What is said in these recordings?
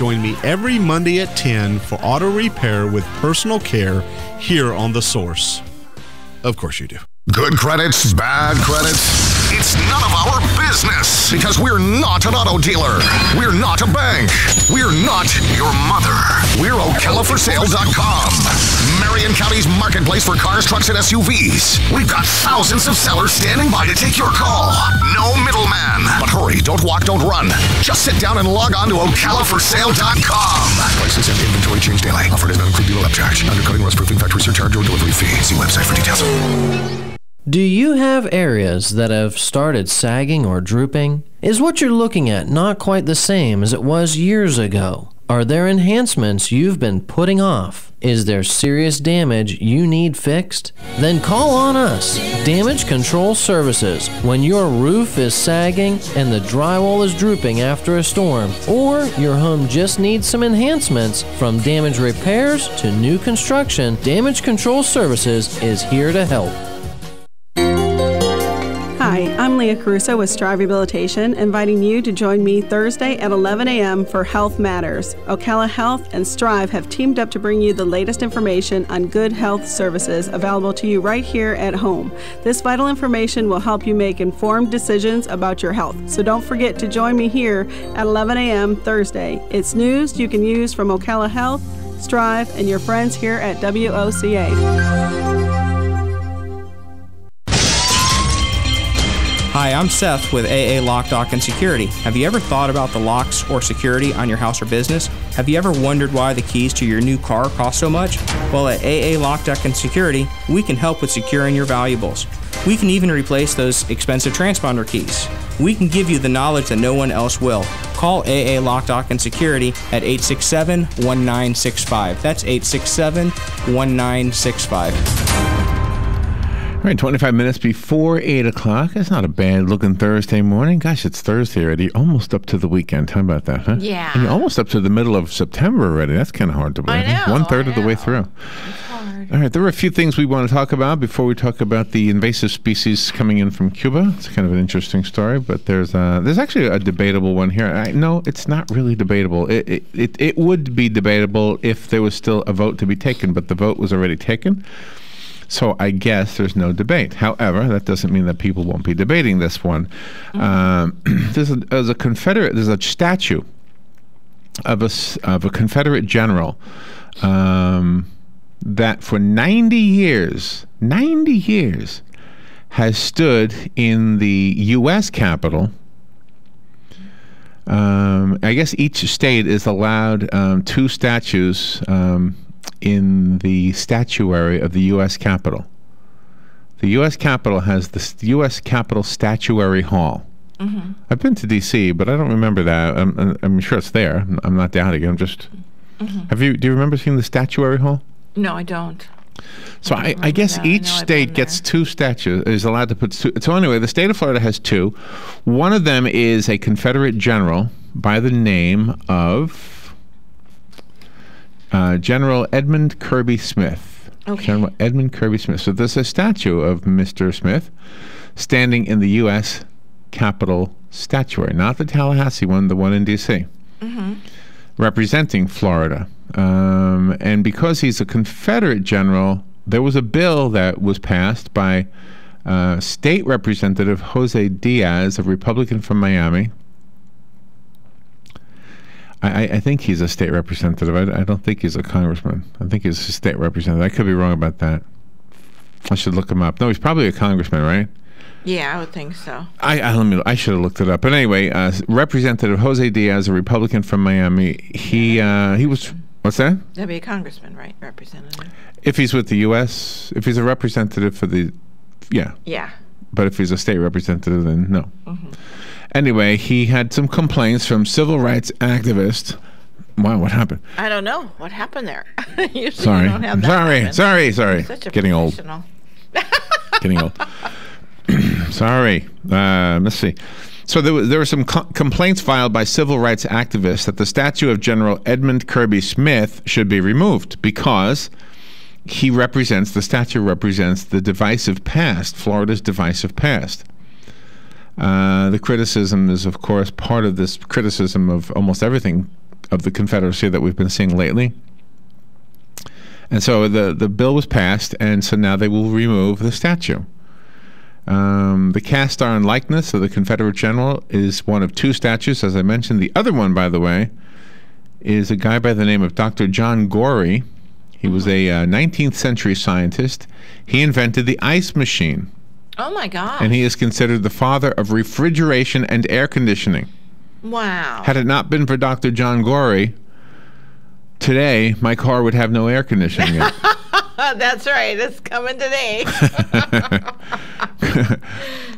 join me every Monday at 10 for auto repair with personal care here on The Source. Of course you do. Good credits, bad credits. It's none of our business because we're not an auto dealer. We're not a bank. We're not your mother. We're OcalaForSale.com. Marion County's marketplace for cars, trucks, and SUVs. We've got thousands of sellers standing by to take your call. No middleman. But hurry, don't walk, don't run. Just sit down and log on to OcalaForSale.com. Prices and inventory change daily. Offer does not include dealer upcharge. Undercutting, rust-proofing, factory surcharge, or delivery fee. See website for details. Do you have areas that have started sagging or drooping? Is what you're looking at not quite the same as it was years ago? Are there enhancements you've been putting off? Is there serious damage you need fixed? Then call on us, Damage Control Services. When your roof is sagging and the drywall is drooping after a storm, or your home just needs some enhancements, from damage repairs to new construction, Damage Control Services is here to help. Hi, I'm Leah Caruso with Strive Rehabilitation, inviting you to join me Thursday at 11 a.m. for Health Matters. Ocala Health and Strive have teamed up to bring you the latest information on good health services available to you right here at home. This vital information will help you make informed decisions about your health. So don't forget to join me here at 11 a.m. Thursday. It's news you can use from Ocala Health, Strive, and your friends here at WOCA. Hi, I'm Seth with AA Lock, Dock, and Security. Have you ever thought about the locks or security on your house or business? Have you ever wondered why the keys to your new car cost so much? Well, at AA Lock, Dock, and Security, we can help with securing your valuables. We can even replace those expensive transponder keys. We can give you the knowledge that no one else will. Call AA Lock, Dock, and Security at 867-1965. That's 867-1965. All right, 25 minutes before 8 o'clock. That's not a bad-looking Thursday morning. Gosh, it's Thursday already. Almost up to the weekend. How about that, huh? Yeah. And you're almost up to the middle of September already. That's kind of hard to believe. I know. One-third of the way through. It's hard. All right, there are a few things we want to talk about before we talk about the invasive species coming in from Cuba. It's kind of an interesting story, but there's actually a debatable one here. No, it's not really debatable. It would be debatable if there was still a vote to be taken, but the vote was already taken. So I guess there's no debate. However, that doesn't mean that people won't be debating this one. There's a statue of a Confederate general that for 90 years has stood in the U.S. Capitol. I guess each state is allowed 2 statues in the statuary of the U.S. Capitol. The U.S. Capitol has the U.S. Capitol Statuary Hall. Mm-hmm. I've been to D.C., but I don't remember that. I'm sure it's there. I'm not doubting it. I'm just... Mm-hmm. Do you remember seeing the Statuary Hall? No, I don't. So I guess each state gets 2 statues, is allowed to put 2. So anyway, the state of Florida has 2. One of them is a Confederate general by the name of General Edmund Kirby Smith. Okay. General Edmund Kirby Smith. So there's a statue of Mr. Smith standing in the U.S. Capitol Statuary, not the Tallahassee one, the one in D.C., representing Florida. And because he's a Confederate general, there was a bill that was passed by State Representative Jose Diaz, a Republican from Miami. I think he's a state representative. I don't think he's a congressman. I think he's a state representative. I could be wrong about that. I should look him up. No, he's probably a congressman, right? Yeah, I would think so. I should have looked it up. But anyway, Representative Jose Diaz, a Republican from Miami, he was... What's that? That'd be a congressman, right? Representative. If he's with the U.S., if he's a representative for the... Yeah. Yeah. But if he's a state representative, then no. Mm-hmm. Anyway, he had some complaints from civil rights activists. Wow, what happened? I don't know. What happened there? Usually sorry. you don't have that Sorry. Such a Getting old. Getting old. Sorry. Let's see. So there were some complaints filed by civil rights activists that the statue of General Edmund Kirby Smith should be removed because the statue represents the divisive past, Florida's divisive past. The criticism is, of course, part of this criticism of almost everything of the Confederacy that we've been seeing lately. And so the bill was passed, and so now they will remove the statue. The cast iron likeness of the Confederate general is one of two statues, as I mentioned. The other one, by the way, is a guy by the name of Dr. John Gorey. He was a 19th century scientist. He invented the ice machine. Oh, my God. And he is considered the father of refrigeration and air conditioning. Wow. Had it not been for Dr. John Gorey, today my car would have no air conditioning in it. That's right. It's coming today.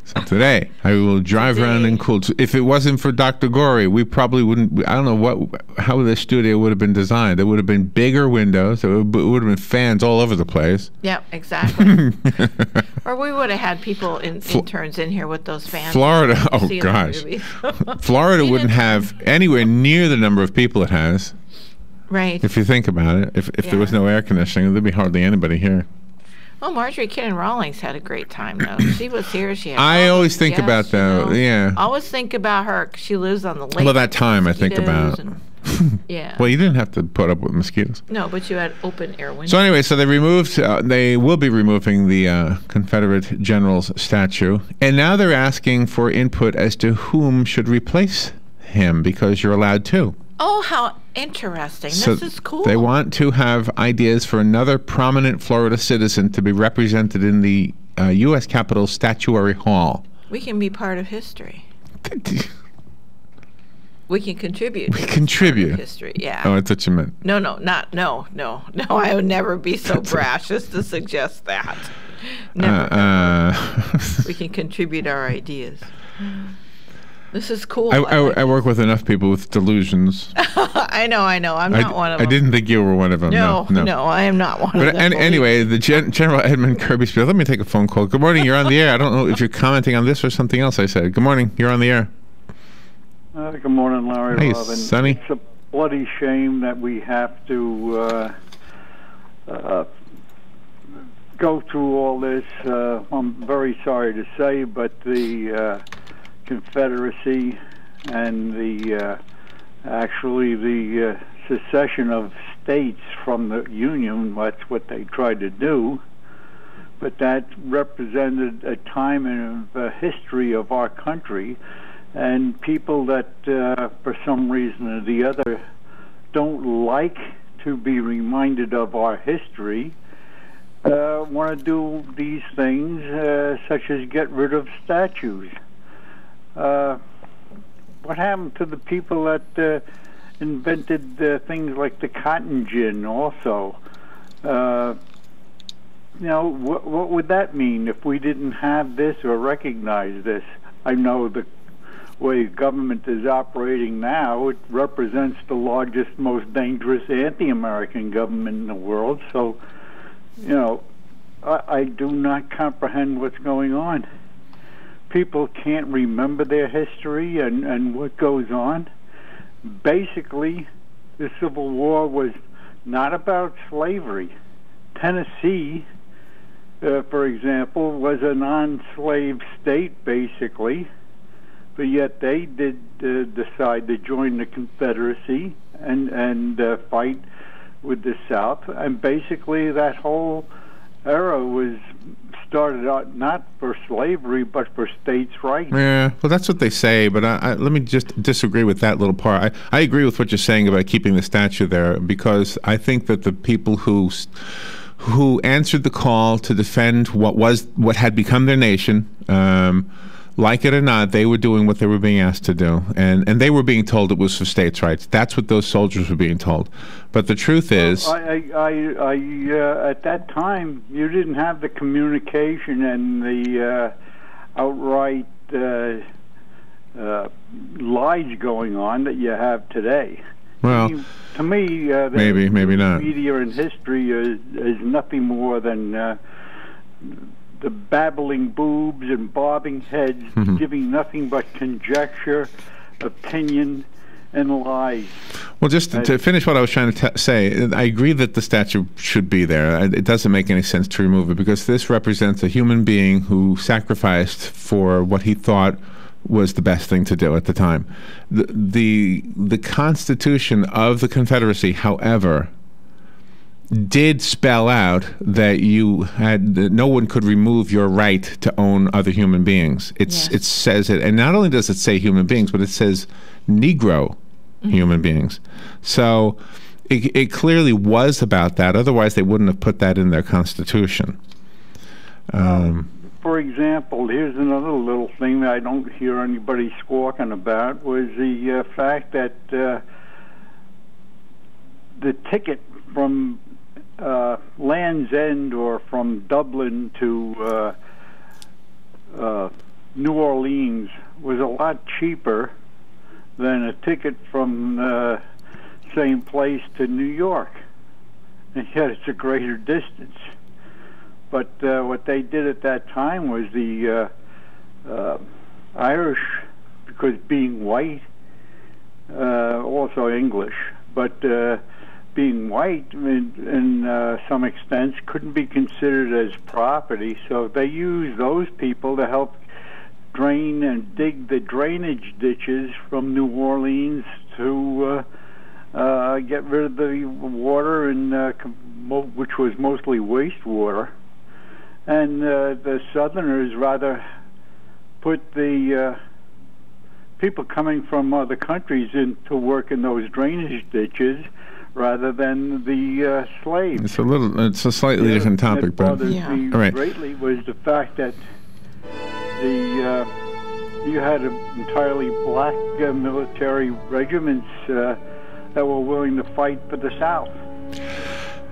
So today I will drive around in cool. If it wasn't for Dr. Gorey, we probably wouldn't. I don't know how this studio would have been designed. There would have been bigger windows. It would have been fans all over the place. Yep, exactly. Or we would have had people interns in here with those fans. Florida. Oh gosh. Florida wouldn't have anywhere near the number of people it has. Right. If you think about it, if there was no air conditioning, there'd be hardly anybody here. Well, Marjorie Kinnan Rawlings had a great time, though. She was here. She had I always think about that. Yeah. I always think about her. She lives on the lake. Well, that time I think about. Yeah. Well, you didn't have to put up with mosquitoes. No, but you had open air windows. So anyway, they will be removing the Confederate general's statue, and now they're asking for input as to whom should replace him, because you're allowed to. Oh, how interesting. So this is cool. They want to have ideas for another prominent Florida citizen to be represented in the U.S. Capitol Statuary Hall. We can be part of history. We can contribute. We contribute. History, yeah. Oh, that's what you meant. No. I would never be so brash as to suggest that. Never. We can contribute our ideas. This is cool. I work with enough people with delusions. I know. I'm not one of them. I didn't think you were one of them. No, I am not one of them. But anyway, the General Edmund Kirby Spears. Let me take a phone call. Good morning. You're on the air. I don't know if you're commenting on this or something else I said. Good morning. You're on the air. Good morning, Larry. Hey, Robin. Sonny. It's a bloody shame that we have to go through all this. I'm very sorry to say, but the Confederacy and the secession of states from the Union, that's what they tried to do, but that represented a time in the history of our country, and people that for some reason or the other don't like to be reminded of our history want to do these things such as get rid of statues. What happened to the people that invented things like the cotton gin also? What would that mean if we didn't have this or recognize this? I know the way government is operating now, it represents the largest, most dangerous anti-American government in the world. So, I do not comprehend what's going on. People can't remember their history and what goes on. Basically, the Civil War was not about slavery. Tennessee, for example, was a non-slave state, basically, but yet they did decide to join the Confederacy and fight with the South. And basically, that whole era was started out not for slavery but for states' rights. Yeah, well, that's what they say, but let me just disagree with that little part. I agree with what you're saying about keeping the statue there, because I think that the people who answered the call to defend what had become their nation, like it or not, they were doing what they were being asked to do, and they were being told it was for states' rights. That's what those soldiers were being told. But the truth is, at that time, you didn't have the communication and the outright lies going on that you have today. Well, to me, maybe not. Media and history is nothing more than the babbling boobs and bobbing heads, giving nothing but conjecture, opinion, and lies. Well, just to finish what I was trying to say, I agree that the statue should be there. It doesn't make any sense to remove it, because this represents a human being who sacrificed for what he thought was the best thing to do at the time. The Constitution of the Confederacy, however, did spell out that that no one could remove your right to own other human beings. It says it, and not only does it say human beings, but it says Negro human beings. So it clearly was about that. Otherwise, they wouldn't have put that in their Constitution. For example, here's another little thing that I don't hear anybody squawking about, was the fact that the ticket from Land's End or from Dublin to New Orleans was a lot cheaper than a ticket from the same place to New York, and yet it's a greater distance. But what they did at that time was the Irish, because being white, also English, but being white in some extent couldn't be considered as property, so they used those people to help drain and dig the drainage ditches from New Orleans to get rid of the water, which was mostly wastewater. And the Southerners rather put the people coming from other countries in to work in those drainage ditches rather than the slaves. It's a slightly different topic, but what bothered me greatly was the fact that you had entirely black military regiments that were willing to fight for the South.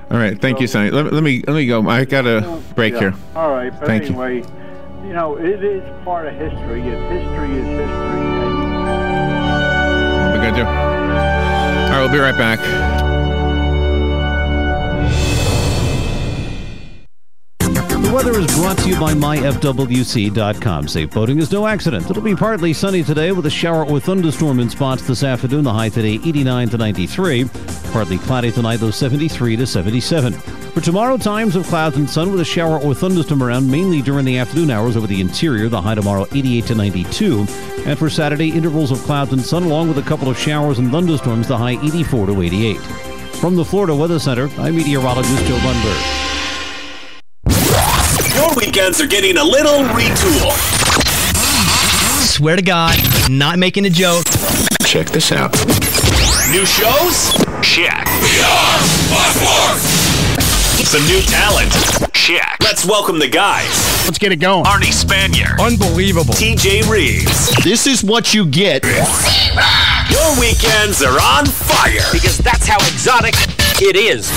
All right, thank you, Sonny. Let me go. I got a break here. All right, but thank anyway, you know, it is part of history, and history is history. We got you. All right, we'll be right back. The weather is brought to you by myfwc.com. Safe boating is no accident. It'll be partly sunny today with a shower or thunderstorm in spots this afternoon. The high today 89 to 93. Partly cloudy tonight, though 73 to 77. For tomorrow, times of clouds and sun with a shower or thunderstorm around mainly during the afternoon hours over the interior. The high tomorrow 88 to 92. And for Saturday, intervals of clouds and sun along with a couple of showers and thunderstorms. The high 84 to 88. From the Florida Weather Center, I'm meteorologist Joe Lundberg. Your weekends are getting a little retool. Swear to God, not making a joke. Check this out. New shows? Check. Some new talent? Check. Let's welcome the guys. Let's get it going. Arnie Spanier. Unbelievable. TJ Reeves. This is what you get. Your weekends are on fire. Because that's how exotic it is.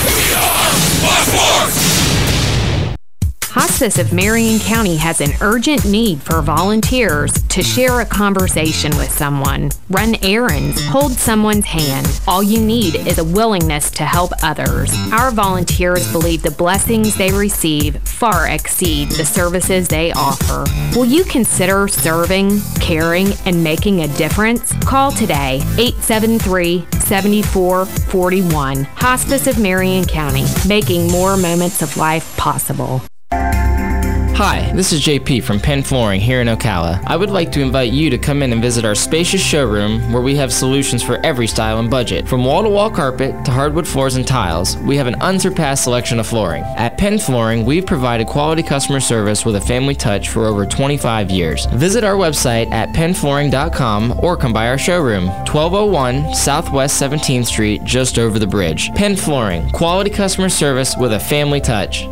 Hospice of Marion County has an urgent need for volunteers to share a conversation with someone, run errands, hold someone's hand. All you need is a willingness to help others. Our volunteers believe the blessings they receive far exceed the services they offer. Will you consider serving, caring, and making a difference? Call today, 873-7441. Hospice of Marion County, making more moments of life possible. Hi, this is JP from Penn Flooring here in Ocala. I would like to invite you to come in and visit our spacious showroom where we have solutions for every style and budget. From wall-to-wall carpet to hardwood floors and tiles, we have an unsurpassed selection of flooring. At Penn Flooring, we've provided quality customer service with a family touch for over 25 years. Visit our website at pennflooring.com or come by our showroom, 1201 Southwest 17th Street, just over the bridge. Penn Flooring, quality customer service with a family touch.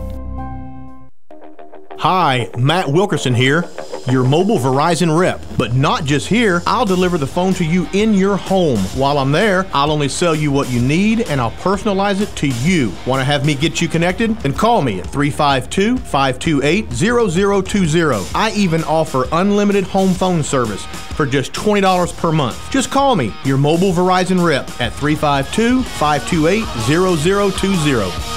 Hi, Matt Wilkerson here, your mobile Verizon rep. But not just here, I'll deliver the phone to you in your home. While I'm there, I'll only sell you what you need and I'll personalize it to you. Want to have me get you connected? Then call me at 352-528-0020. I even offer unlimited home phone service for just $20 per month. Just call me, your mobile Verizon rep, at 352-528-0020.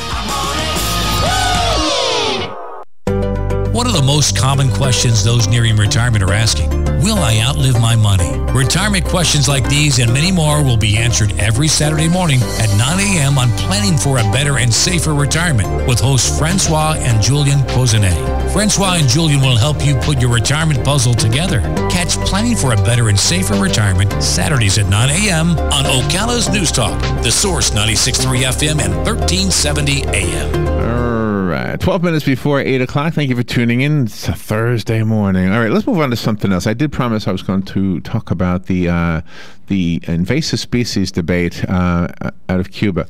What are the most common questions those nearing retirement are asking? will I outlive my money? Retirement questions like these and many more will be answered every Saturday morning at 9 a.m. on Planning for a Better and Safer Retirement with hosts Francois and Julian Pozenet. Francois and Julian will help you put your retirement puzzle together. Catch Planning for a Better and Safer Retirement Saturdays at 9 a.m. on Ocala's News Talk, The Source 96.3 FM and 1370 AM. All right, 12 minutes before 8 o'clock. Thank you for tuning in. It's a Thursday morning. All right, let's move on to something else. I did promise I was going to talk about the invasive species debate out of Cuba.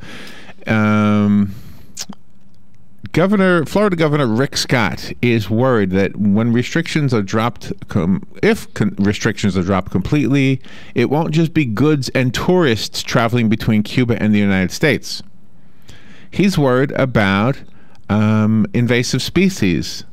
Florida Governor Rick Scott is worried that when restrictions are dropped, restrictions are dropped completely, it won't just be goods and tourists traveling between Cuba and the United States. He's worried about invasive species,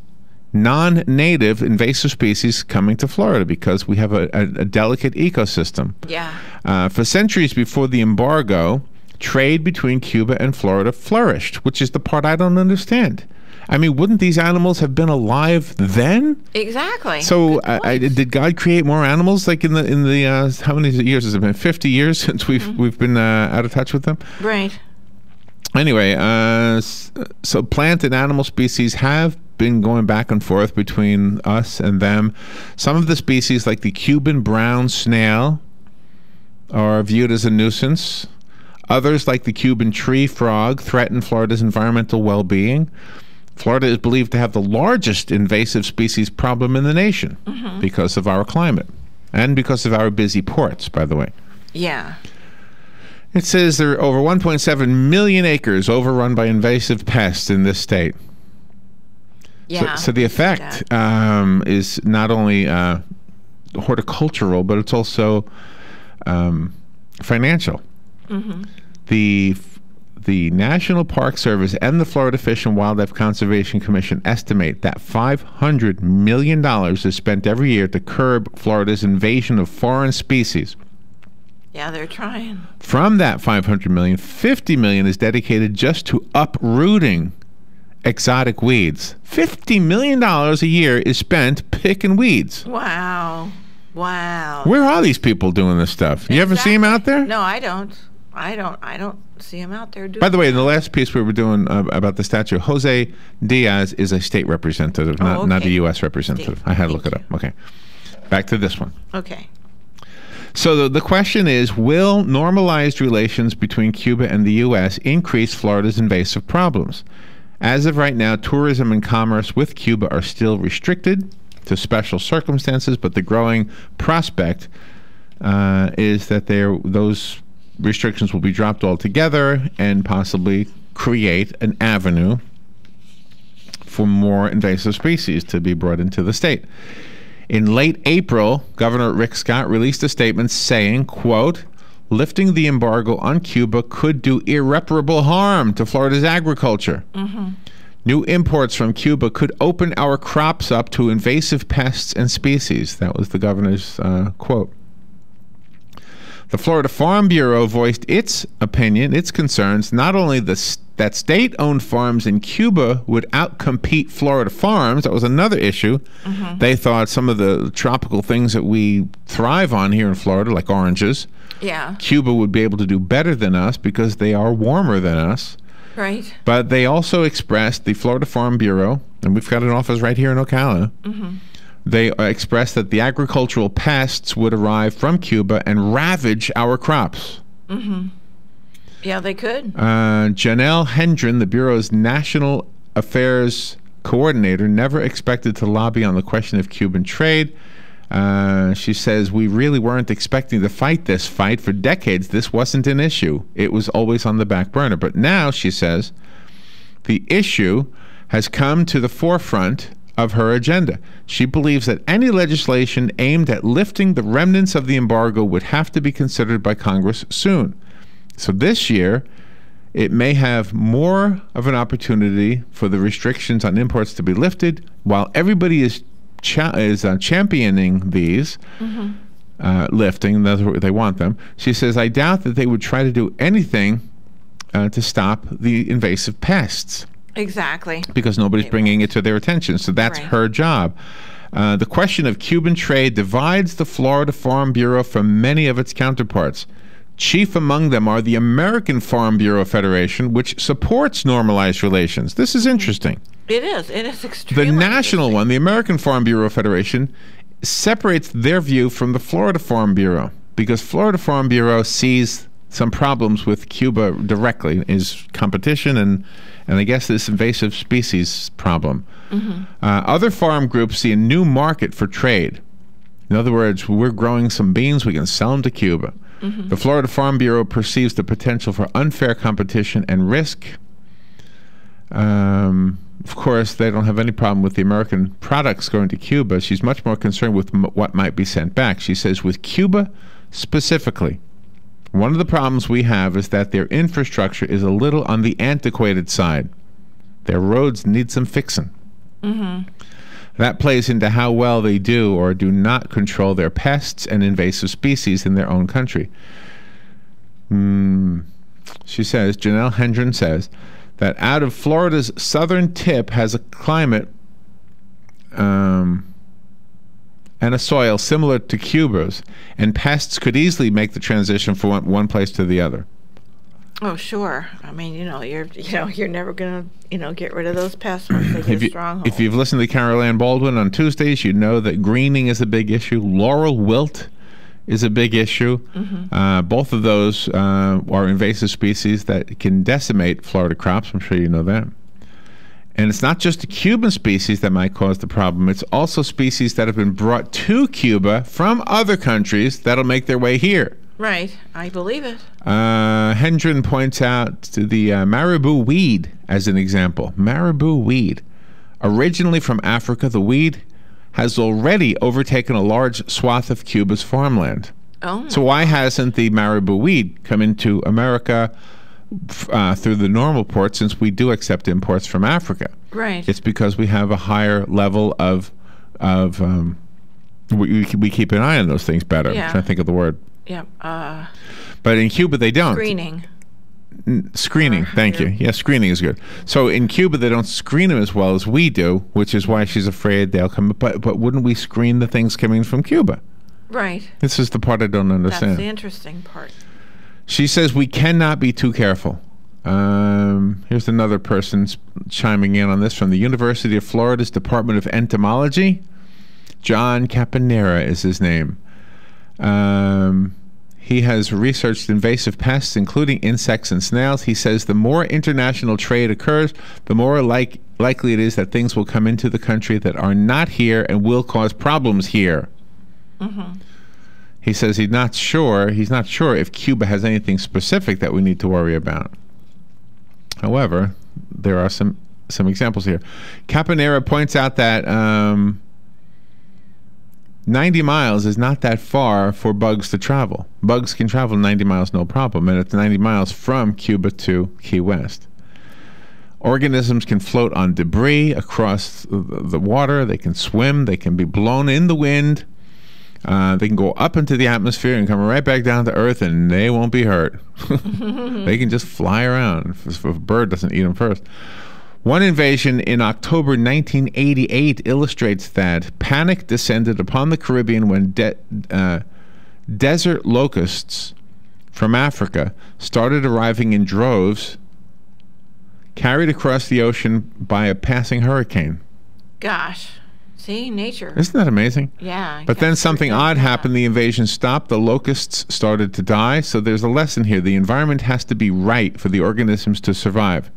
non-native invasive species coming to Florida because we have a delicate ecosystem. Yeah. For centuries before the embargo, trade between Cuba and Florida flourished, which is the part I don't understand. I mean, wouldn't these animals have been alive then? Exactly. So, did God create more animals? Like in the how many years has it been? 50 years since we've been out of touch with them. Right. Anyway, so plant and animal species have been going back and forth between us and them. Some of the species, like the Cuban brown snail, are viewed as a nuisance. Others, like the Cuban tree frog, threaten Florida's environmental well-being. Florida is believed to have the largest invasive species problem in the nation because of our climate and because of our busy ports, by the way. Yeah. It says there are over 1.7 million acres overrun by invasive pests in this state. Yeah. So the effect is not only horticultural, but it's also financial. The National Park Service and the Florida Fish and Wildlife Conservation Commission estimate that $500 million is spent every year to curb Florida's invasion of foreign species. Yeah, they're trying. From that $500 million, $50 million is dedicated just to uprooting exotic weeds. $50 million a year is spent picking weeds. Wow. Wow. Where are these people doing this stuff? You ever see them out there? No, I don't. I don't see them out there doing. By the way, in the last piece we were doing about the statue, Jose Diaz is a state representative, not a U.S. representative. I had to look it up. Okay. Back to this one. Okay. So the question is, will normalized relations between Cuba and the U.S. increase Florida's invasive problems? As of right now, tourism and commerce with Cuba are still restricted to special circumstances, but the growing prospect is that those restrictions will be dropped altogether and possibly create an avenue for more invasive species to be brought into the state. In late April, Governor Rick Scott released a statement saying, quote, lifting the embargo on Cuba could do irreparable harm to Florida's agriculture. New imports from Cuba could open our crops up to invasive pests and species. That was the governor's quote. The Florida Farm Bureau voiced its opinion, its concerns, not only that state-owned farms in Cuba would outcompete Florida farms. That was another issue. They thought some of the tropical things that we thrive on here in Florida, like oranges, Cuba would be able to do better than us because they are warmer than us. Right. But they also expressed, the Florida Farm Bureau, and we've got an office right here in Ocala, they expressed that the agricultural pests would arrive from Cuba and ravage our crops. Yeah, they could. Janelle Hendron, the Bureau's National Affairs Coordinator, never expected to lobby on the question of Cuban trade. She says, we really weren't expecting to fight this fight. For decades, this wasn't an issue. It was always on the back burner. But now, she says, the issue has come to the forefront of her agenda. She believes that any legislation aimed at lifting the remnants of the embargo would have to be considered by Congress soon. So this year, it may have more of an opportunity for the restrictions on imports to be lifted, while everybody is championing these, lifting, that's what they want them. She says, I doubt that they would try to do anything to stop the invasive pests. Exactly. Because nobody's bringing it to their attention. So that's her job. The question of Cuban trade divides the Florida Farm Bureau from many of its counterparts. Chief among them are the American Farm Bureau Federation, which supports normalized relations. This is interesting. It is. It is extremely The national one, the American Farm Bureau Federation, separates their view from the Florida Farm Bureau because Florida Farm Bureau sees some problems with Cuba directly, is competition and I guess this invasive species problem. Other farm groups see a new market for trade. In other words, we're growing some beans, we can sell them to Cuba. The Florida Farm Bureau perceives the potential for unfair competition and risk. Of course, they don't have any problem with the American products going to Cuba. She's much more concerned with what might be sent back. She says, with Cuba specifically, one of the problems we have is that their infrastructure is a little on the antiquated side. Their roads need some fixing. That plays into how well they do or do not control their pests and invasive species in their own country. She says, Janelle Hendron says, that out of Florida's southern tip has a climate and a soil similar to Cuba's, and pests could easily make the transition from one place to the other. Oh, sure. I mean, you're never gonna, get rid of those pests once they get stronghold. If you've listened to Carol Ann Baldwin on Tuesdays, you know that greening is a big issue. Laurel wilt is a big issue. Both of those are invasive species that can decimate Florida crops. I'm sure you know that. And it's not just the Cuban species that might cause the problem. It's also species that have been brought to Cuba from other countries that'll make their way here. Right. I believe it. Hendron points out to the marabou weed as an example. Marabou weed. Originally from Africa, the weed has already overtaken a large swath of Cuba's farmland. So why hasn't the marabou weed come into America through the normal port, since we do accept imports from Africa? Right. It's because we have a higher level of we keep an eye on those things better. Yeah. I'm trying to think of the word. Yeah. But in Cuba they don't. Screening. Screening, thank you. Yeah, screening is good. So in Cuba they don't screen them as well as we do, which is why she's afraid they'll come. But wouldn't we screen the things coming from Cuba? Right. This is the part I don't understand. That's the interesting part. She says we cannot be too careful. Here's another person chiming in on this from the University of Florida's Department of Entomology. John Caponera is his name. He has researched invasive pests, including insects and snails. He says the more international trade occurs, the more likely it is that things will come into the country that are not here and will cause problems here. He says he's not sure if Cuba has anything specific that we need to worry about. However, there are some examples here. Caponera points out that 90 miles is not that far for bugs to travel. Bugs can travel 90 miles no problem, and it's 90 miles from Cuba to Key West. Organisms can float on debris across the water. They can swim. They can be blown in the wind. They can go up into the atmosphere and come right back down to Earth, and they won't be hurt. They can just fly around if a bird doesn't eat them first. One invasion in October 1988 illustrates that panic descended upon the Caribbean when desert locusts from Africa started arriving in droves, carried across the ocean by a passing hurricane. Gosh. See, nature. Isn't that amazing? Yeah. But then something odd happened. The invasion stopped. The locusts started to die. So there's a lesson here. The environment has to be right for the organisms to survive.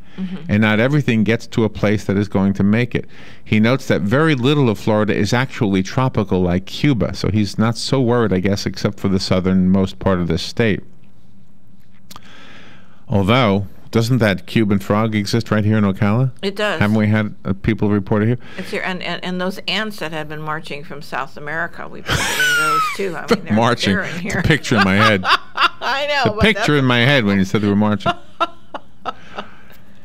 And not everything gets to a place that is going to make it. He notes that very little of Florida is actually tropical like Cuba. So he's not so worried, I guess, except for the southernmost part of this state. Although, doesn't that Cuban frog exist right here in Ocala? It does. Haven't we had people report it here? It's here, and those ants that have been marching from South America, we've been getting those too. I mean, marching. They're in here. The picture in my head. I know. The picture in my head when you said they were marching.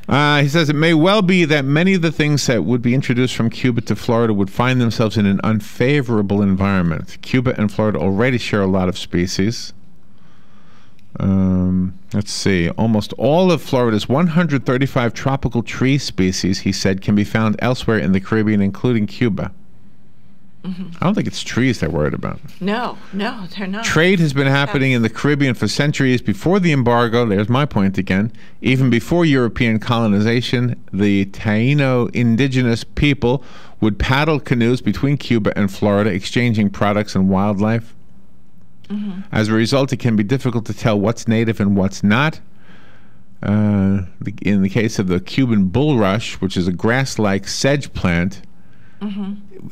He says it may well be that many of the things that would be introduced from Cuba to Florida would find themselves in an unfavorable environment. Cuba and Florida already share a lot of species. Let's see. Almost all of Florida's 135 tropical tree species, he said, can be found elsewhere in the Caribbean, including Cuba. I don't think it's trees they're worried about. No, they're not. Trade has been happening in the Caribbean for centuries before the embargo. There's my point again. Even before European colonization, the Taino indigenous people would paddle canoes between Cuba and Florida, exchanging products and wildlife. As a result, it can be difficult to tell what's native and what's not. In the case of the Cuban bulrush, which is a grass-like sedge plant,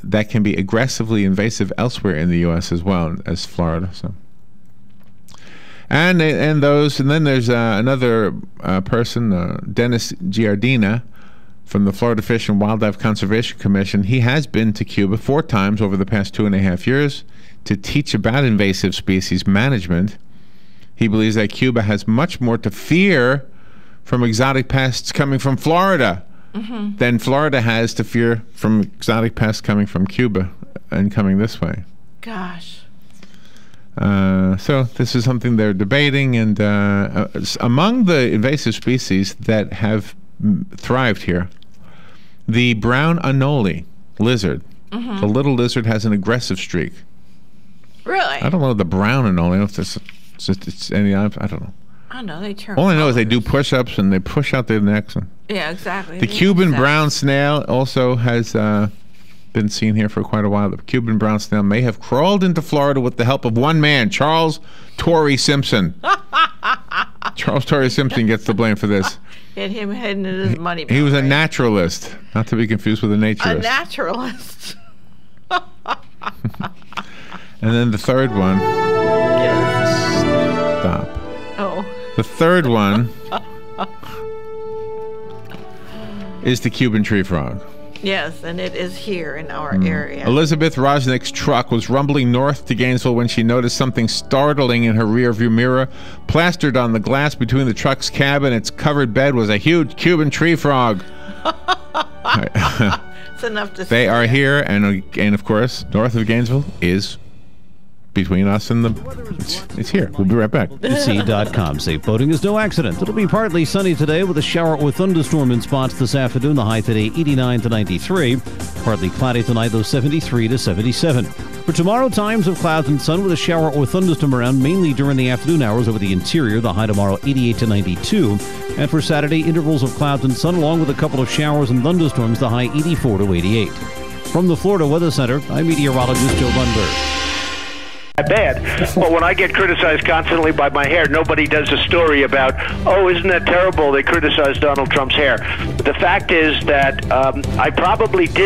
that can be aggressively invasive elsewhere in the U.S. as well as Florida. So, and then there's another person, Dennis Giardina, from the Florida Fish and Wildlife Conservation Commission. He has been to Cuba 4 times over the past 2.5 years to teach about invasive species management. He believes that Cuba has much more to fear from exotic pests coming from Florida than Florida has to fear from exotic pests coming from Cuba and coming this way. Gosh. So this is something they're debating, and among the invasive species that have thrived here, the brown Anole lizard, the little lizard, has an aggressive streak. Really? I don't know the brown Anole. If it's any, I don't know. I don't know. They turn. All I know is they do push-ups and they push out their necks. And yeah, exactly. the Cuban brown snail also has been seen here for quite a while. The Cuban brown snail may have crawled into Florida with the help of one man, Charles Torrey Simpson. Charles Torrey Simpson gets the blame for this. Get him heading in his money. He was a naturalist, not to be confused with a naturist. A naturalist. And then the third one. Stop. Oh. The third one is the Cuban tree frog. Yes, and it is here in our area. Elizabeth Rosnick's truck was rumbling north to Gainesville when she noticed something startling in her rearview mirror. Plastered on the glass between the truck's cab and its covered bed was a huge Cuban tree frog. It's enough to They are here, and of course, north of Gainesville is between us and it's here. We'll be right back. C.com. Safe boating is no accident. It'll be partly sunny today with a shower or thunderstorm in spots this afternoon. The high today 89 to 93. Partly cloudy tonight, though 73 to 77. For tomorrow, times of clouds and sun with a shower or thunderstorm around mainly during the afternoon hours over the interior. The high tomorrow 88 to 92. And for Saturday, intervals of clouds and sun along with a couple of showers and thunderstorms. The high 84 to 88. From the Florida Weather Center, I'm meteorologist Joe Lundberg. Bad, but when I get criticized constantly by my hair, nobody does a story about, oh, isn't that terrible? They criticized Donald Trump's hair. The fact is that I probably did.